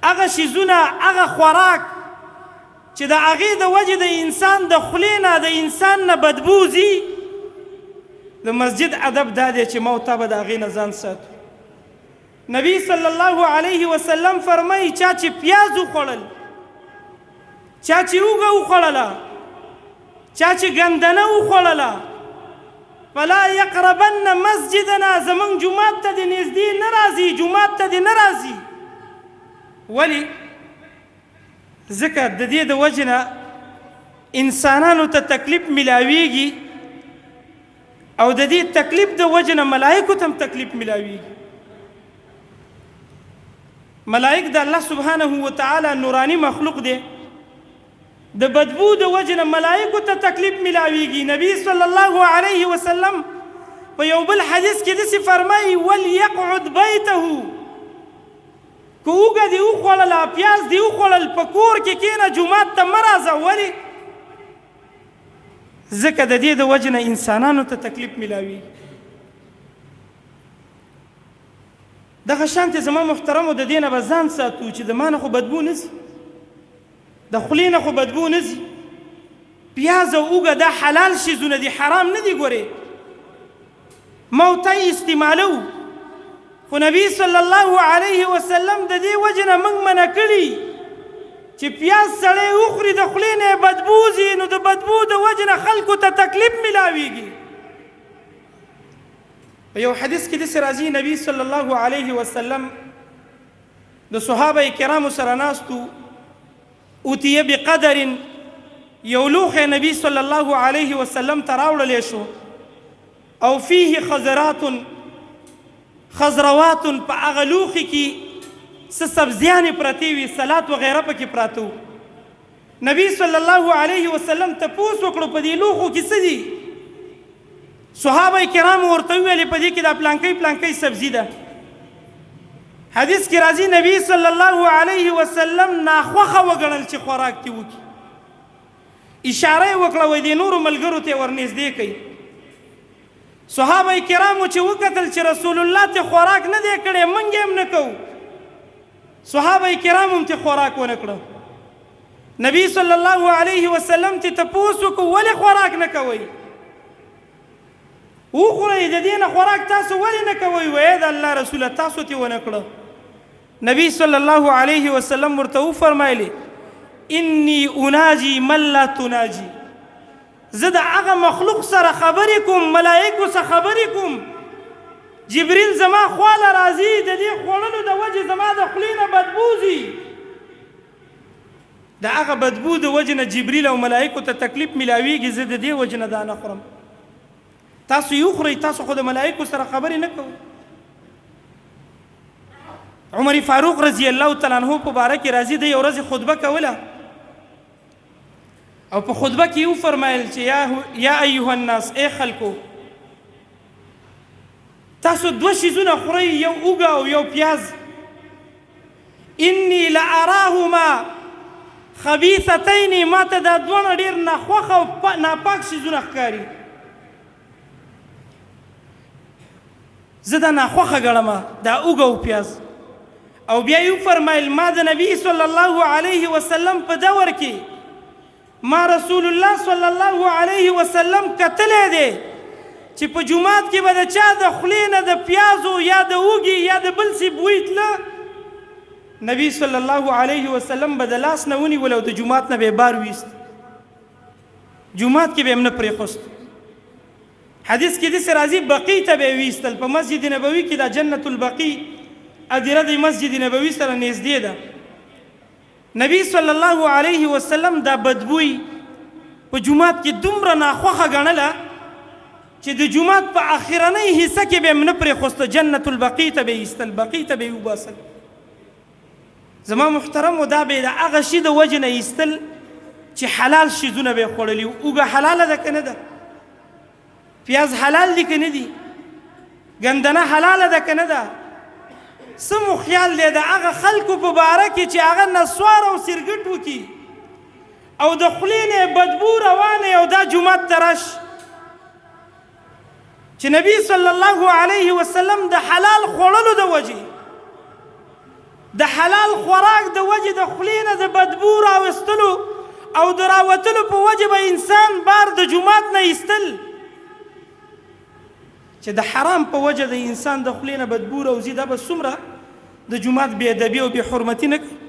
هغه شیزونه هغه خوراک چې د هغې د وجې د انسان د خولې نه د انسان نه بدبو ځي د مسجد ادب دا دی چې ما او تا به د هغې نه ځان ساتو. نبی صلی الله علیه وسلم فرمایي چا چې پیاز وخوړل، چا چې اوږه وخوړله، چا چې ګندنه وخوړله، فلا یقربن مسجدنا، زمونږ جومات ته دې نږدې نه راځي، جومات ته دې نه راځي. ولې؟ ځکه د دې د وجې نه انسانانو ته تکلیف میلاویږي او د دې تکلیف د وجې نه ملایکو ته هم تکلیف میلاویږي. ملائک د الله سبحانه وتعالی نورانی مخلوق دی، د بدبو د وجې نه ملائکو ته تکلیف میلاویږي. نبی صلی الله علیه وسلم په یو بل حدیث کې داسې فرمایي وليقعد بیته، که اوږه دې وخوړله، پیاز دې وخوړل، په کور کې کښېنه، جومات ته مه راځه. ولې؟ ځکه د دې د وجې نه انسانانو ته تکلیف میلاویږي. دغه شانتې زما محترمو د دې نه به ځان ساتو چې د ما نه خو بدبو نه ځي، د خولې نه خو بدبو نه ځي. پیاز او اوږه دا حلال شیزونه دي، حرام نه دي. ګورې ما او تا یې استعمالو، خو نبی صلی الله علیه وسلم د دې وجې نه موږ منع کړي چې پیاز سړی وخوري د خولې نه یې بدبو ځي، نو د بدبو د وجې نه خلکو ته تکلیف میلاویږي. په یو حدیث کې داسې راځي نبی صلی الله علیه وسلم د صحابه کرامو سره ناست و، اوتیه بقدر، یو لوښی نبی صلی الله علیه وسلم ته راوړلی شو، او فیه خضروات، په هغه لوښي کې څه سبزیانې پرتې وي، سلات وغیره پکې پراته وو. نبی صلی الله علیه وسلم تپوس وکړو په دې لوښو کې څه دي؟ صحابه کرامو ورته وویلې په دې کې دا پلانکۍ پلانکۍ سبزي ده. حدیث کې راځي نبی صلی الله علیه وسلم ناخوښه وګڼل چې خوراک دې وکړي، اشاره یې وکړه وایي دې نورو ملګرو ته یې ورنږدې کوي. صحابه کرامو چې وکتل چې رسول الله ته خوراک نه دی کړی، موږ یې هم نه کوو، صحابه کرامو هم ته خوراک ونه کړه. نبی صلی الله علیه وسلم ته تپوس وکړو ولې خوراک نه کوئ؟ وخورئ، د دې نه خوراک تاسو ولې نه کوئ؟ وایي د الله رسوله تاسو ته ونه کړه. نبی صلی الله علیه وسلم ورته وفرمایلې انی اناجی من لا تناجی، زه د هغه مخلوق سره خبرې کوم، ملایکو سره خبرې کوم، جبریل زما خواله راځي، د دې خوړلو د وجې زما د خولې نه بدبو ځي، د هغه بدبو د وجې نه جبریل او ملایکو ته تکلیف میلاویږي، زه د دې وجې نه دا نه خورم. تاسو یې وخورئ، تاسو خو د ملایکو سره خبرې نه کوئ. عمر فاروق رضی الله تعالی عنہ په باره کې راځي، د یو ورځې خطبه کوله او په خطبه کې یې وفرمایل چې یا ایها الناس، ای خلکو، تاسو دوه شیزونه خورئ، یو اوږه او یو پیاز. انی لاراهما خبیثتین، ما ته دا دواړه ډېر ناخوښه او ناپاک شیزونه ښکاري، زه دا ناخوښه ګڼم، دا اوږه او پیاز. او بیا یې وفرمایل ما د نبی صلی الله علیه وسلم په دور کې ما رسول الله صلی الله علیه وسلم کتلی دی چې په جومات کې به د چا د خولې نه د پیازو یا د اوږې یا د بل څه بوی تله، نبی صلی الله علیه وسلم به د لاس نه ونیول او د جومات نه به یې بار ویست، جومات کې به یې هم نه پرېښوست. حدیث کې داسې راځي بقي ته به یې ویستل، په مسجد نبوي کې دا جنت البقي ادیره د مسجد نبوي سره نږدې ده. نبی صلی الله علیه وسلم دا بدبوی په جومات کې دومره ناخوښه ګڼله چې د جومات په اخرنۍ حصه کې به یې هم نه پرېښوسته، جنت البقي ته به یې ایستل، بقي ته به یې وباسل. زما محترمو دا به یې د هغه شي د وجې نه ایستل چې حلال شیزونه به یې خوړلي. اوږه حلاله ده که نه ده؟ پیاز حلال دي که نه دي؟ ګندنه حلاله ده که نه ده؟ څه مو خیال دی د هغه خلکو په باره کې چې هغه نسوار او سرګټ وکړي او د خولې نه یې بدبو روانه او دا جومات ته راشي چې نبی صلی الله علیه وسلم د حلال خوړلو د وجې د حلال خوراک د وجې د خولې نه د بدبو راوستلو او د راوتلو په وجه به انسان بار د جومات نه ایستل چې د حرام په وجه د انسان د خولې نه بدبو راوځي دا به څومره د جومات بې ادبي او بې حرمتي نه کوي